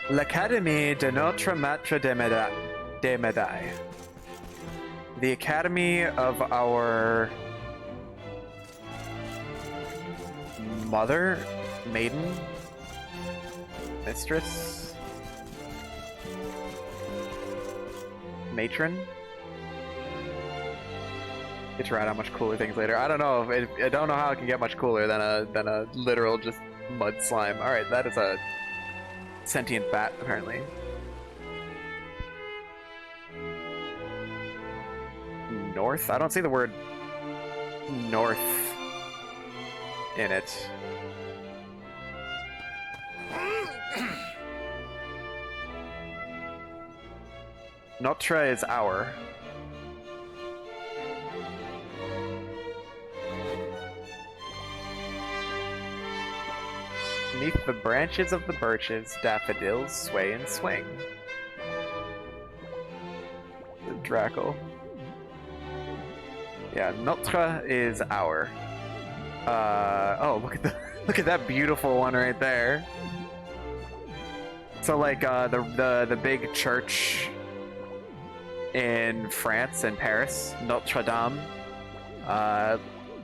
L'Académie de Notre Maître des Médailles. The Academy of our Mother, Maiden, Mistress, Matron. Get to write out much cooler things later. I don't know. I don't know how it can get much cooler than a literal just mud slime. All right, that is a sentient bat apparently. North? I don't see the word north in it. Notre is our. Beneath the branches of the birches, daffodils sway and swing. The Drackle. Yeah, Notre is our. Oh, look at that beautiful one right there. So like the big church in France and Paris, Notre Dame,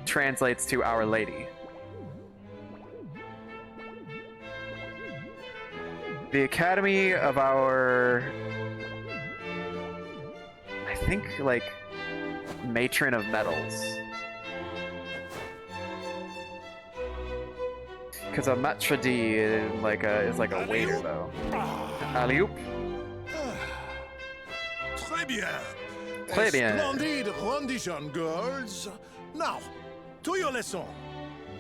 translates to Our Lady. The Academy of our, I think, like, Matron of Metals. Because a maitre d' is like a waiter, though. Alley-oop. Très bien. Très bien. Splendid rendition, girls. Now, to your lesson.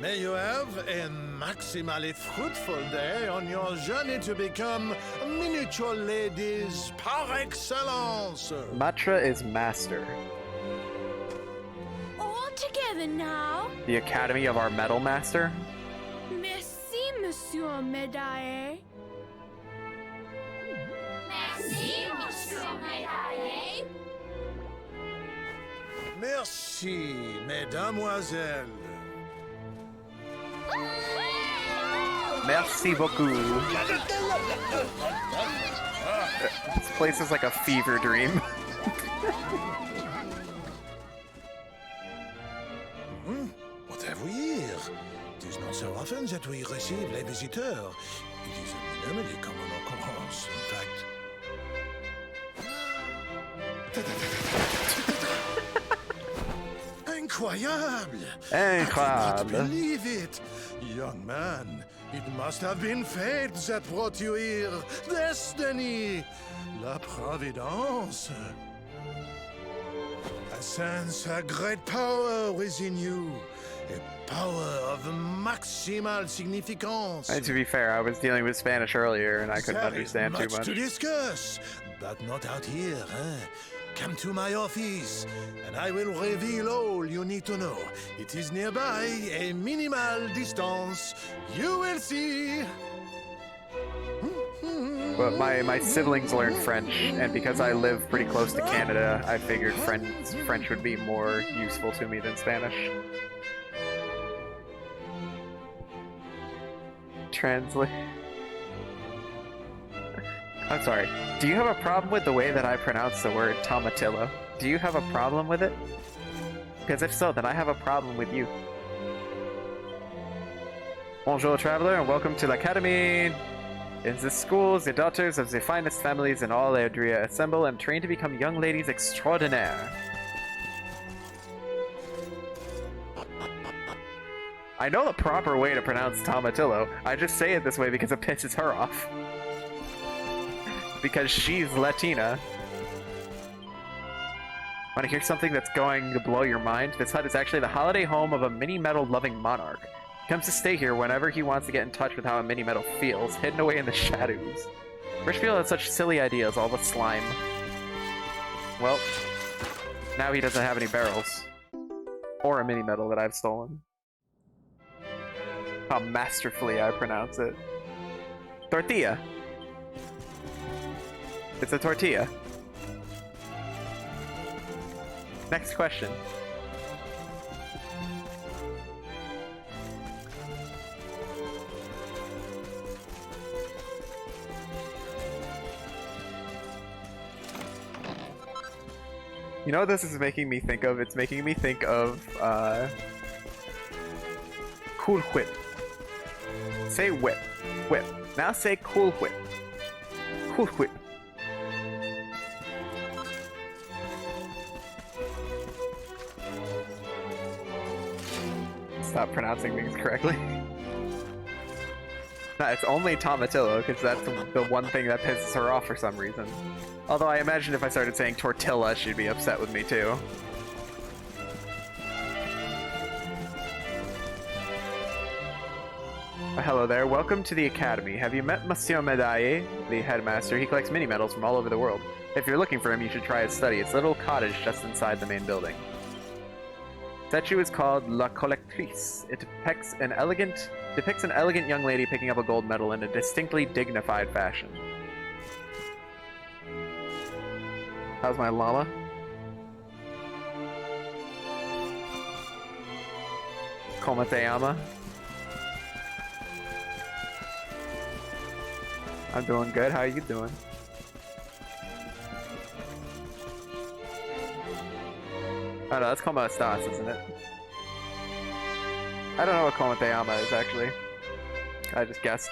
May you have a maximally fruitful day on your journey to become miniature ladies par excellence. Maitre is master. All together now. The Academy of our Metal Master. Merci, Monsieur Médailles. Merci, Monsieur Médailles. Merci, mesdemoiselles. Merci beaucoup. This place is like a fever dream. What have we here? It is not so often that we receive les visiteurs. It is a minimally common occurrence, in fact. Incroyable! I cannot Incroyable. believe it! Young man, it must have been fate that brought you here. Destiny! La Providence! I sense a great power within you. A power of maximal significance. And to be fair, I was dealing with Spanish earlier and I couldn't There is understand too much much. to discuss, but not out here, huh? Come to my office, and I will reveal all you need to know. It is nearby, a minimal distance. You will see. But my siblings learn French, and because I live pretty close to Canada, I figured French would be more useful to me than Spanish. Translate. I'm sorry. Do you have a problem with the way that I pronounce the word tomatillo? Do you have a problem with it? Because if so, then I have a problem with you. Bonjour, traveler, and welcome to l'Académie. In this school, the daughters of the finest families in all Erdrea assemble and train to become young ladies extraordinaire. I know the proper way to pronounce tomatillo. I just say it this way because it pisses her off. Because she's Latina. Want to hear something that's going to blow your mind? This hut is actually the holiday home of a mini-metal loving monarch. He comes to stay here whenever he wants to get in touch with how a mini-metal feels, hidden away in the shadows. Rich people have such silly ideas, all the slime. Well, now he doesn't have any barrels. Or a mini-metal that I've stolen. How masterfully I pronounce it. Tortilla. It's a tortilla. Next question. You know what this is making me think of? It's making me think of, Cool Whip. Say whip. Whip. Now say Cool Whip. Cool Whip. Stop pronouncing things correctly. No, it's only Tomatillo, because that's the one thing that pisses her off for some reason. Although I imagine if I started saying tortilla, she'd be upset with me too. Hello there, welcome to the Academy. Have you met Monsieur Médailles, the headmaster? He collects mini-medals from all over the world. If you're looking for him, you should try his study. It's a little cottage just inside the main building. The statue is called La Collectrice. It depicts an elegant young lady picking up a gold medal in a distinctly dignified fashion. How's my llama? Como te llama? I'm doing good. How are you doing? Oh no, that's Como Estas, isn't it? I don't know what Como te llama is, actually. I just guessed.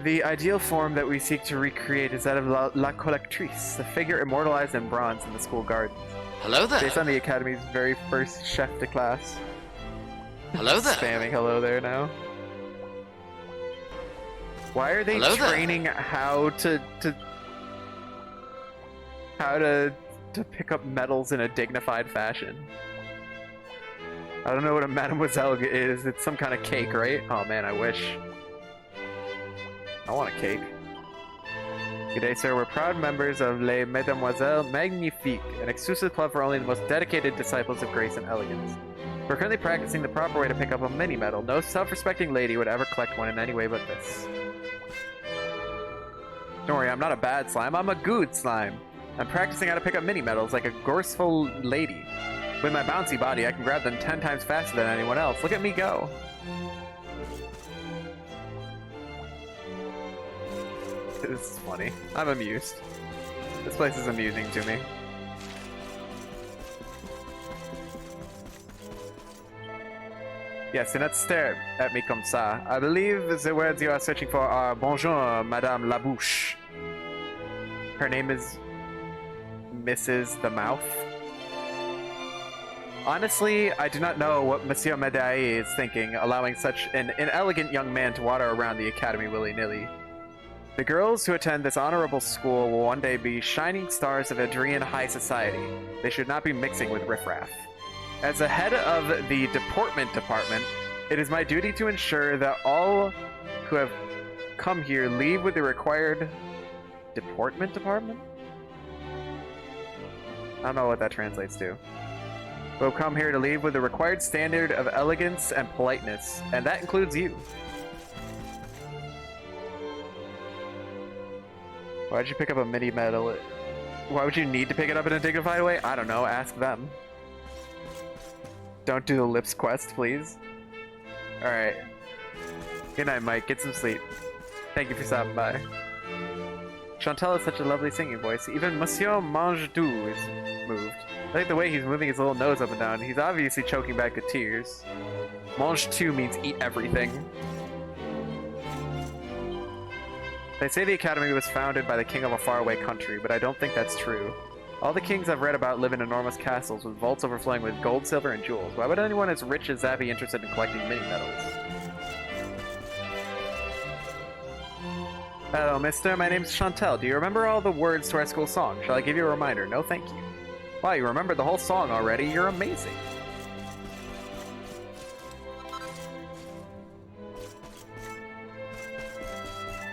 The ideal form that we seek to recreate is that of La Collectrice, the figure immortalized in bronze in the school gardens. Hello there. Based on the Academy's very first chef de classe. Hello there. Spamming hello there now. Why are they Hello training how to pick up medals in a dignified fashion? I don't know what a mademoiselle is. It's some kind of cake, right? Oh man, I wish. I want a cake. Good day, sir. We're proud members of Les Mesdemoiselles Magnifiques, an exclusive club for only the most dedicated disciples of grace and elegance. We're currently practicing the proper way to pick up a mini medal. No self-respecting lady would ever collect one in any way but this. Don't worry, I'm not a bad slime. I'm a good slime. I'm practicing how to pick up mini medals like a gorgeful lady. With my bouncy body, I can grab them 10 times faster than anyone else. Look at me go. This is funny. I'm amused. This place is amusing to me. Yes, do not stare at me comme ça. I believe the words you are searching for are Bonjour, Madame Labouche. Her name is Mrs. the Mouth. Honestly, I do not know what Monsieur Médailles is thinking, allowing such an inelegant young man to wander around the Academy willy-nilly. The girls who attend this honorable school will one day be shining stars of Adrian high society. They should not be mixing with riffraff. As the head of the Deportment Department, it is my duty to ensure that all who have come here leave with the required... Deportment Department? I don't know what that translates to. Who have come here to leave with the required standard of elegance and politeness, and that includes you. Why'd you pick up a mini medal? Why would you need to pick it up in a dignified way? I don't know, ask them. Don't do the lips quest, please. Alright. Good night, Mike. Get some sleep. Thank you for stopping by. Chantal has such a lovely singing voice. Even Monsieur Mangedoux is moved. I like the way he's moving his little nose up and down. He's obviously choking back the tears. Mange tout means eat everything. They say the Academy was founded by the king of a faraway country, but I don't think that's true. All the kings I've read about live in enormous castles with vaults overflowing with gold, silver, and jewels. Why would anyone as rich as that be interested in collecting mini-medals? Hello, mister. My name's Chantal. Do you remember all the words to our school song? Shall I give you a reminder? No, thank you. Wow, you remembered the whole song already? You're amazing.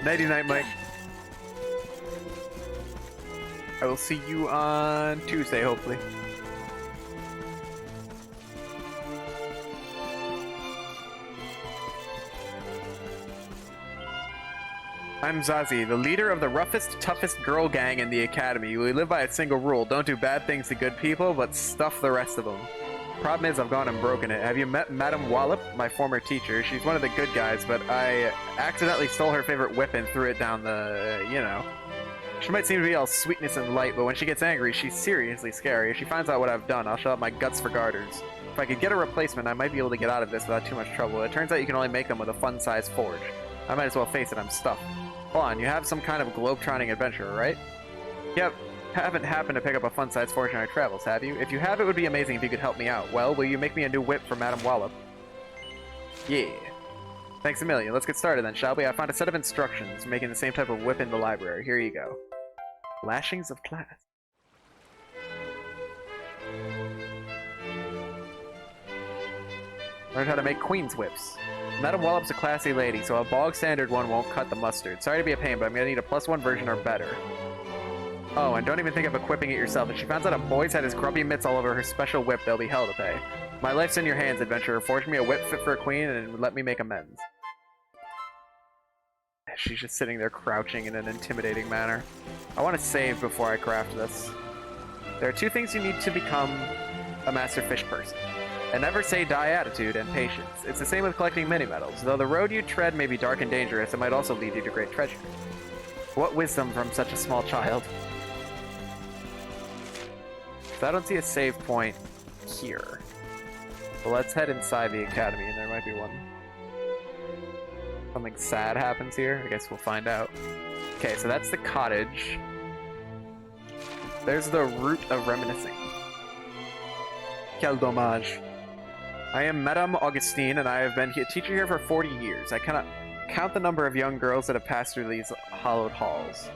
Nighty-night, Mike. I will see you on Tuesday, hopefully. I'm Zazie, the leader of the roughest, toughest girl gang in the Academy. We live by a single rule. Don't do bad things to good people, but stuff the rest of them. Problem is, I've gone and broken it. Have you met Madame Wallop, my former teacher? She's one of the good guys, but I accidentally stole her favorite whip and threw it down the, you know. She might seem to be all sweetness and light, but when she gets angry, she's seriously scary. If she finds out what I've done, I'll shell out my guts for garters. If I could get a replacement, I might be able to get out of this without too much trouble. It turns out you can only make them with a fun-sized forge. I might as well face it, I'm stuffed. Hold on, you have some kind of globe-trotting adventurer, right? Yep. Haven't happened to pick up a fun-sized forge in our travels, have you? If you have, it would be amazing if you could help me out. Well, will you make me a new whip for Madame Wallop? Yeah. Thanks a million. Let's get started then, shall we? I found a set of instructions for making the same type of whip in the library. Here you go. Lashings of class. Learn how to make queen's whips. Madame Wallop's a classy lady, so a bog standard one won't cut the mustard. Sorry to be a pain, but I'm gonna need a +1 version or better. Oh, and don't even think of equipping it yourself. If she finds out a boy's had his grubby mitts all over her special whip, there'll be hell to pay. My life's in your hands, adventurer. Forge me a whip fit for a queen and let me make amends. She's just sitting there crouching in an intimidating manner. I want to save before I craft this. There are 2 things you need to become a master fish person. A never say die attitude and patience. It's the same with collecting mini-medals. Though the road you tread may be dark and dangerous, it might also lead you to great treasure. What wisdom from such a small child. So I don't see a save point here. But let's head inside the academy and there might be one. Something sad happens here. I guess we'll find out. Okay, so that's the cottage. There's the root of reminiscing. Quel dommage. I am Madame Augustine, and I have been a teacher here for 40 years. I cannot count the number of young girls that have passed through these hallowed halls.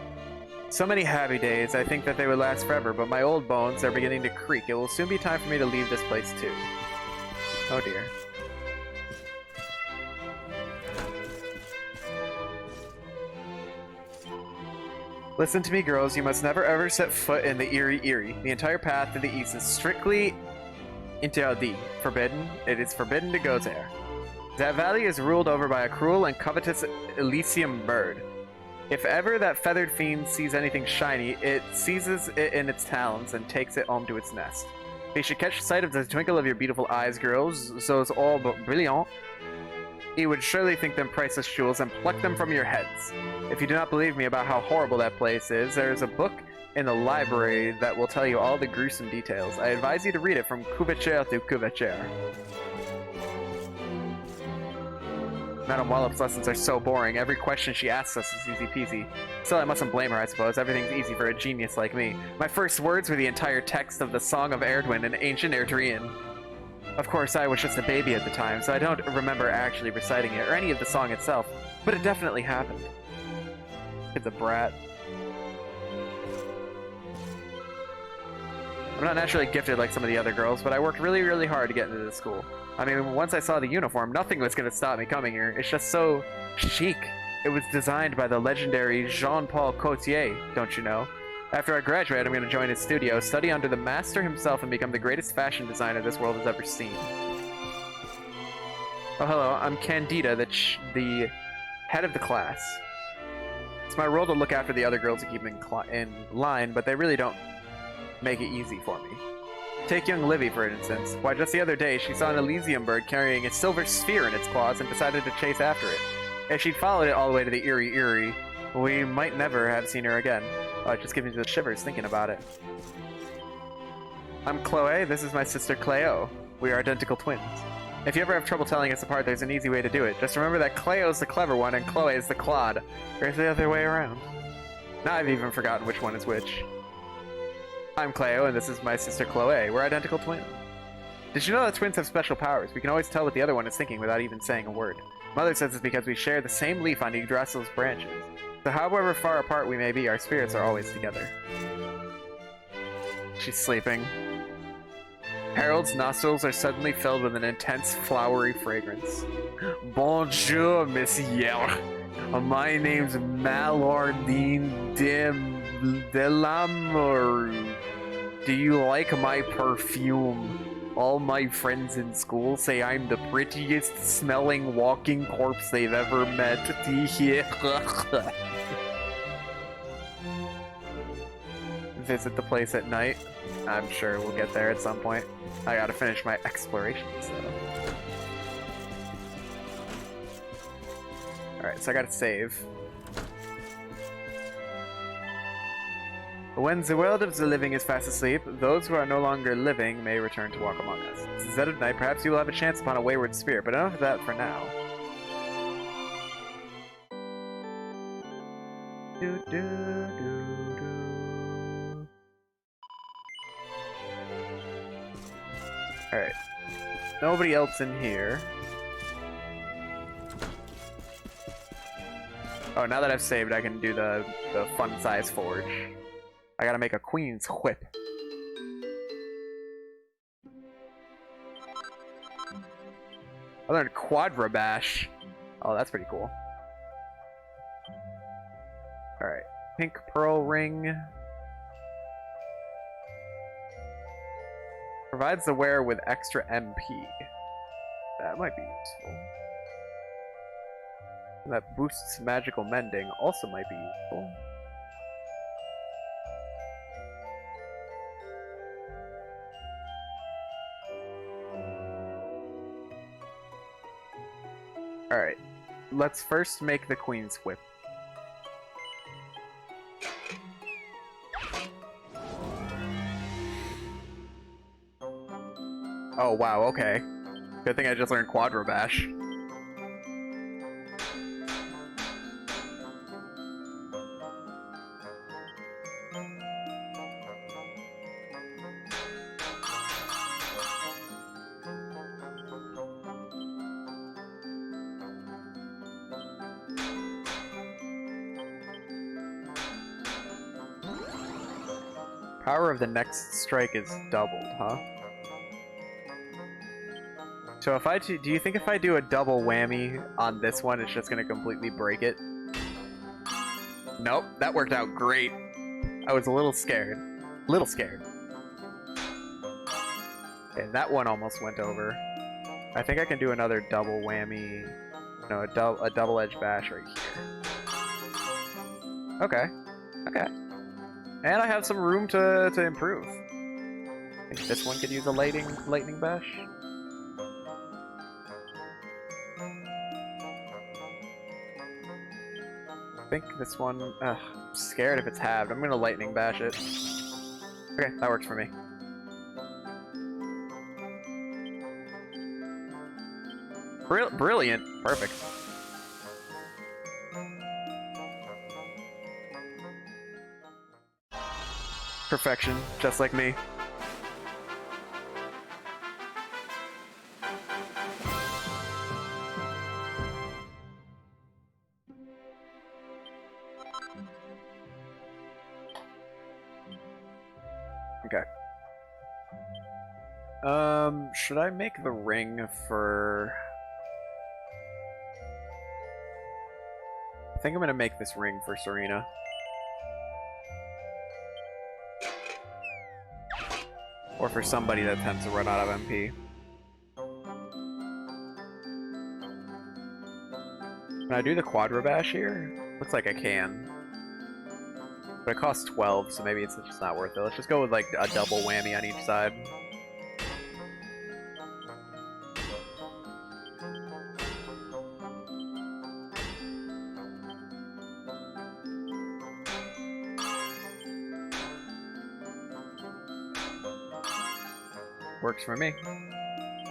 So many happy days, I think that they would last forever, but my old bones are beginning to creak. It will soon be time for me to leave this place too. Oh dear. Listen to me, girls. You must never ever set foot in the Erie. The entire path to the east is strictly interdit, forbidden. It is forbidden to go there. That valley is ruled over by a cruel and covetous Elysium bird. If ever that feathered fiend sees anything shiny, it seizes it in its talons and takes it home to its nest. If he should catch sight of the twinkle of your beautiful eyes, girls, those all but brilliant, he would surely think them priceless jewels and pluck them from your heads. If you do not believe me about how horrible that place is, there is a book in the library that will tell you all the gruesome details. I advise you to read it from couverture to couverture. Madame Wallop's lessons are so boring. Every question she asks us is easy peasy. Still, I mustn't blame her, I suppose. Everything's easy for a genius like me. My first words were the entire text of the Song of Erdwin in ancient Erdrian. Of course, I was just a baby at the time, so I don't remember actually reciting it, or any of the song itself, but it definitely happened. Kid's a brat. I'm not naturally gifted like some of the other girls, but I worked really, really hard to get into this school. I mean, once I saw the uniform, nothing was going to stop me coming here. It's just so chic. It was designed by the legendary Jean-Paul Gaultier, don't you know? After I graduate, I'm going to join his studio, study under the master himself, and become the greatest fashion designer this world has ever seen. Oh, hello. I'm Candida, the head of the class. It's my role to look after the other girls to keep in line, but they really don't make it easy for me. Take young Livy, for instance. Why, just the other day, she saw an Elysium bird carrying a silver sphere in its claws and decided to chase after it. If she'd followed it all the way to the Erie, we might never have seen her again. Oh, it just gives me the shivers thinking about it. I'm Chloe, this is my sister Cleo. We are identical twins. If you ever have trouble telling us apart, there's an easy way to do it. Just remember that Cleo's the clever one and Chloe is the clod. Or is it the other way around? Now I've even forgotten which one is which. I'm Cleo, and this is my sister Chloe. We're identical twins. Did you know that twins have special powers? We can always tell what the other one is thinking without even saying a word. Mother says it's because we share the same leaf on Yggdrasil's branches. So however far apart we may be, our spirits are always together. She's sleeping. Harold's nostrils are suddenly filled with an intense, flowery fragrance. Bonjour, monsieur. My name's Malardine de l'Amour. Do you like my perfume? All my friends in school say I'm the prettiest smelling walking corpse they've ever met. Visit the place at night. I'm sure we'll get there at some point. I gotta finish my explorations, though. Alright, so I gotta save. When the world of the living is fast asleep, those who are no longer living may return to walk among us. Since dead of night, perhaps you will have a chance upon a wayward spirit, but enough of that for now. Do, do, do, do. Alright. Nobody else in here. Oh, now that I've saved, I can do the fun-size forge. I gotta make a queen's whip. I learned quadra bash. Oh, that's pretty cool. Alright. Pink pearl ring. Provides the wearer with extra MP. That might be useful. And that boosts magical mending also might be useful. Alright, let's first make the Queen's Whip. Oh wow, okay. Good thing I just learned Quadra Bash. Power of the next strike is doubled, huh? So if I do you think if I do a double whammy on this one, it's just gonna completely break it? Nope, that worked out great. I was a little scared. Little scared. And that one almost went over. I think I can do another double whammy. No, a double-edged bash right here. Okay. Okay. And I have some room to improve. I think this one could use a lightning bash. I think this one... I'm scared if it's halved. I'm gonna lightning bash it. Okay, that works for me. Brilliant. Perfect. Perfection, just like me. Okay. Should I make the ring for... I think I'm gonna make this ring for Serena. Or for somebody that tends to run out of MP. Can I do the Quadra Bash here? Looks like I can. But it costs 12, so maybe it's just not worth it. Let's just go with like a double whammy on each side. Works for me.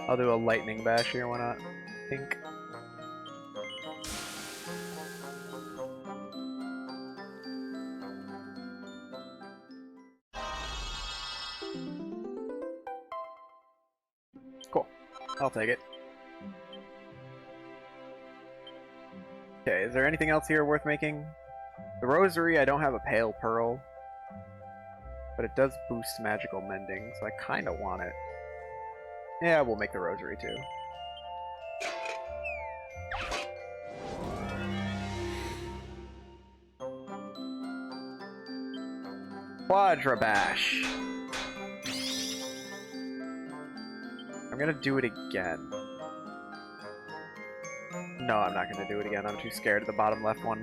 I'll do a lightning bash here, why not? Pink. Cool. I'll take it. Okay, is there anything else here worth making? The rosary, I don't have a pale pearl. But it does boost magical mending, so I kinda want it. Yeah, we'll make the rosary too. Quadra Bash. I'm gonna do it again. No, I'm not gonna do it again. I'm too scared of the bottom left one.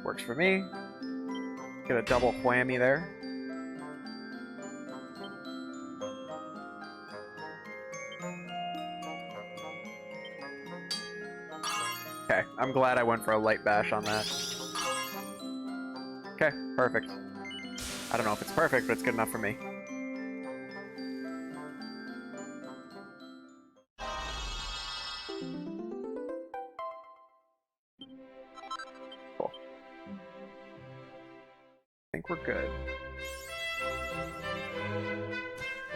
Works for me. Get a double whammy there. Okay, I'm glad I went for a light bash on that. Okay, perfect. I don't know if it's perfect, but it's good enough for me. Cool. I think we're good.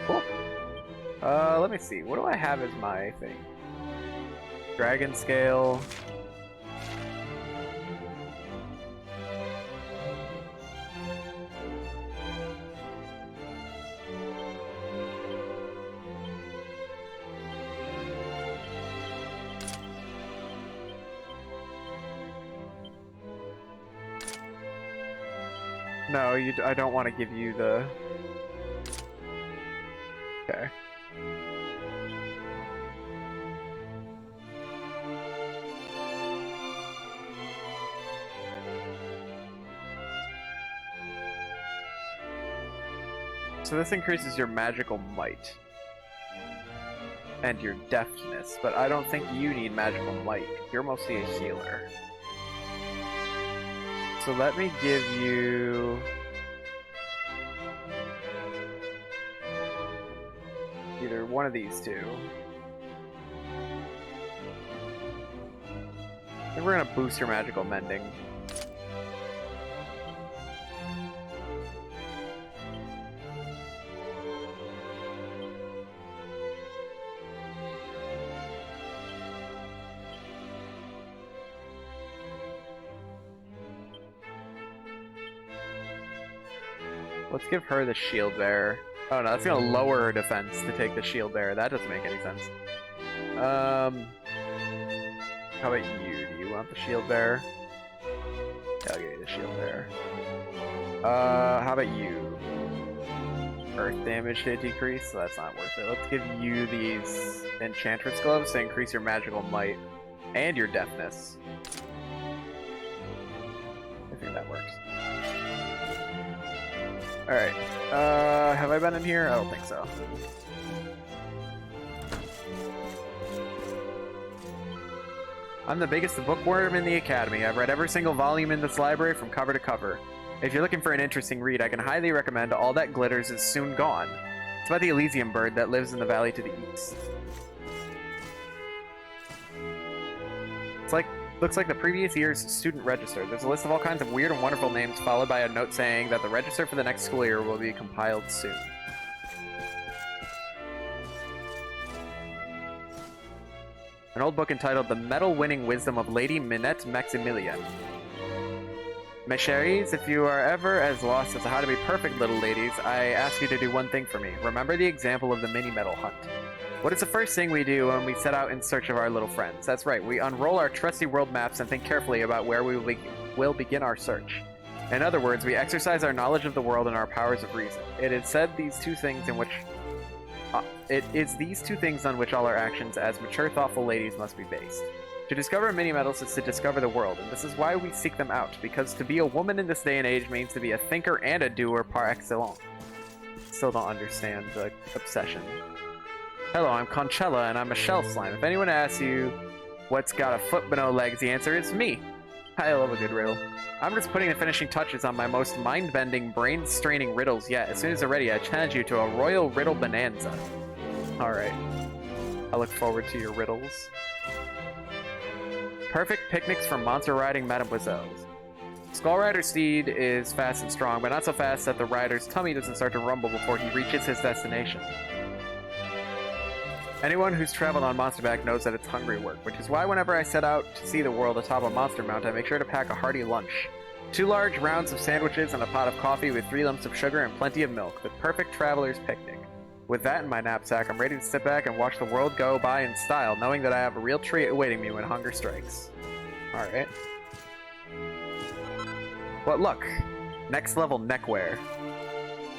Cool. Let me see. What do I have as my thing? Dragon scale. No, I don't want to give you the... Okay. So this increases your magical might. And your deftness, but I don't think you need magical might. You're mostly a healer. So let me give you... either one of these two. I think we're gonna boost your magical mending. Let's give her the shield bearer. Oh no, that's gonna lower her defense to take the shield bearer. That doesn't make any sense. How about you? Do you want the shield bearer? Yeah, I'll give you the shield bearer. How about you? Earth damage to decrease, so that's not worth it. Let's give you these Enchantress gloves to increase your magical might and your deftness. I think that works. Alright, have I been in here? I don't think so. I'm the biggest bookworm in the Academy. I've read every single volume in this library from cover to cover. If you're looking for an interesting read, I can highly recommend All That Glitters Is Soon Gone. It's about the Elysium bird that lives in the valley to the east. Looks like the previous year's student register. There's a list of all kinds of weird and wonderful names, followed by a note saying that the register for the next school year will be compiled soon. An old book entitled The Medal-Winning Wisdom of Lady Minette Maximilian. Mes chéries, if you are ever as lost as to how to be perfect, little ladies, I ask you to do one thing for me. Remember the example of the mini-medal hunt. What is the first thing we do when we set out in search of our little friends? That's right, we unroll our trusty world maps and think carefully about where we will begin our search. In other words, we exercise our knowledge of the world and our powers of reason. It is these two things on which all our actions as mature, thoughtful ladies must be based. To discover mini-medals is to discover the world, and this is why we seek them out, because to be a woman in this day and age means to be a thinker and a doer par excellence. Still don't understand the obsession. Hello, I'm Conchella, and I'm a shell slime. If anyone asks you what's got a foot but no legs, the answer is me. I love a good riddle. I'm just putting the finishing touches on my most mind-bending, brain-straining riddles yet. As soon as they're ready, I challenge you to a royal riddle bonanza. Alright. I look forward to your riddles. Perfect picnics for monster-riding mademoiselles. Skull Rider's steed is fast and strong, but not so fast that the rider's tummy doesn't start to rumble before he reaches his destination. Anyone who's traveled on Monsterback knows that it's hungry work, which is why whenever I set out to see the world atop a monster mount, I make sure to pack a hearty lunch. 2 large rounds of sandwiches and a pot of coffee with 3 lumps of sugar and plenty of milk, the perfect traveler's picnic. With that in my knapsack, I'm ready to sit back and watch the world go by in style, knowing that I have a real treat awaiting me when hunger strikes. Alright. What luck! Next level neckwear.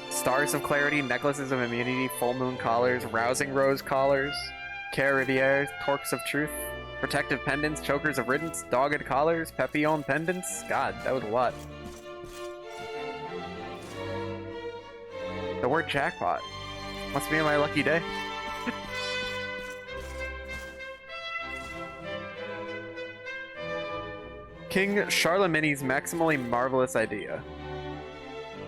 Stars of Clarity, Necklaces of Immunity, Full Moon Collars, Rousing Rose Collars, Carriviere, Torques of Truth, Protective Pendants, Chokers of Riddance, Dogged Collars, Papillon Pendants. God, that was a lot. The word jackpot. Must be my lucky day. King Charlemagne's maximally marvelous idea.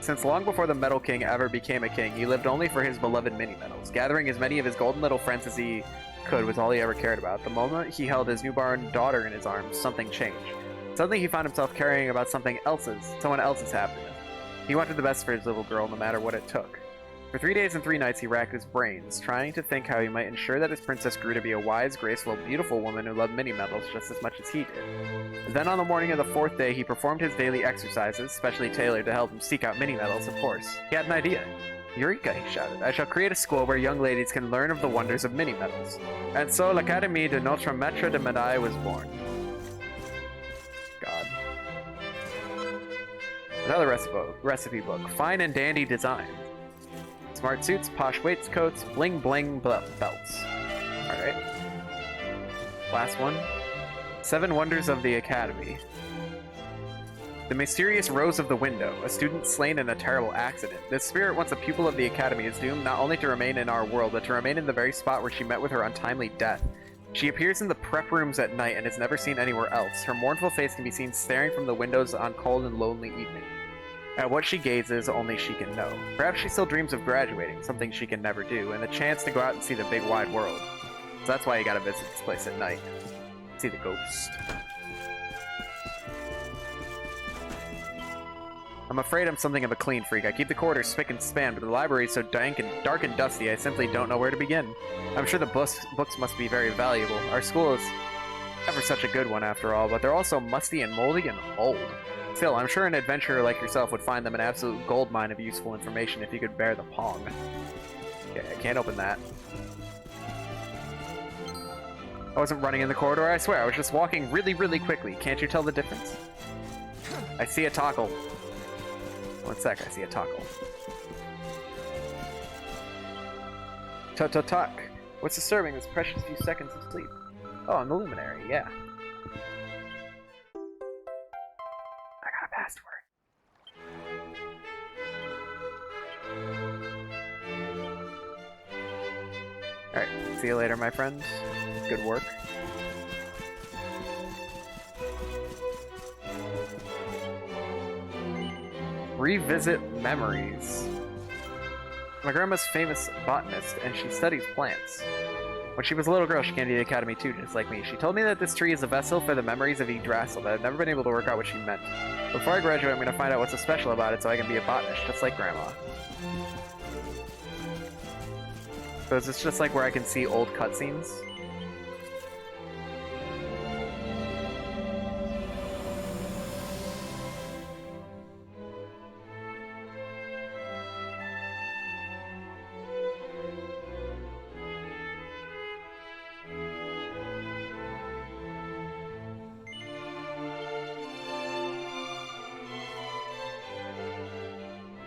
Since long before the Metal King ever became a king, he lived only for his beloved mini-metals. Gathering as many of his golden little friends as he could was all he ever cared about. The moment he held his newborn daughter in his arms, something changed. Suddenly he found himself caring about someone else's happiness. He wanted the best for his little girl, no matter what it took. For 3 days and 3 nights he racked his brains, trying to think how he might ensure that his princess grew to be a wise, graceful, beautiful woman who loved mini-metals just as much as he did. And then on the morning of the 4th day, he performed his daily exercises, specially tailored to help him seek out mini-metals, of course. He had an idea. Eureka, he shouted. I shall create a school where young ladies can learn of the wonders of mini-metals. And so l'Académie de Notre Maître de Médailles was born. God. Another recipe book. Fine and dandy design. Smart suits, posh waistcoats, bling bling belts. Alright. Last one. 7 Wonders of the Academy. The mysterious rose of the window, a student slain in a terrible accident. This spirit, once a pupil of the Academy, is doomed not only to remain in our world, but to remain in the very spot where she met with her untimely death. She appears in the prep rooms at night and is never seen anywhere else. Her mournful face can be seen staring from the windows on cold and lonely evenings. At what she gazes, only she can know. Perhaps she still dreams of graduating, something she can never do, and the chance to go out and see the big wide world. So that's why you gotta visit this place at night. See the ghost. I'm afraid I'm something of a clean freak. I keep the corridors spick and span, but the library is so dark and dusty, I simply don't know where to begin. I'm sure the books must be very valuable. Our school is ever such a good one after all, but they're also musty and moldy and old. Still, I'm sure an adventurer like yourself would find them an absolute goldmine of useful information if you could bear the pong. Okay, I can't open that. I wasn't running in the corridor, I swear. I was just walking really, really quickly. Can't you tell the difference? I see a toggle. 1 sec, I see a toggle. Tut-tut-tuck. What's disturbing this precious few seconds of sleep? Oh, I'm the luminary, yeah. I got a password. Alright, see you later, my friend. Good work. Revisit memories. My grandma's famous botanist, and she studies plants. When she was a little girl, she came to the academy too, just like me. She told me that this tree is a vessel for the memories of Yggdrasil, but I've never been able to work out what she meant. Before I graduate, I'm going to find out what's so special about it so I can be a botanist, just like Grandma. So is this just like where I can see old cutscenes?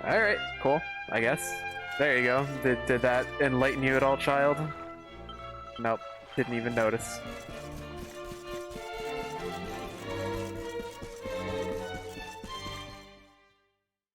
Alright, cool, I guess. There you go. Did that enlighten you at all, child? Nope, didn't even notice.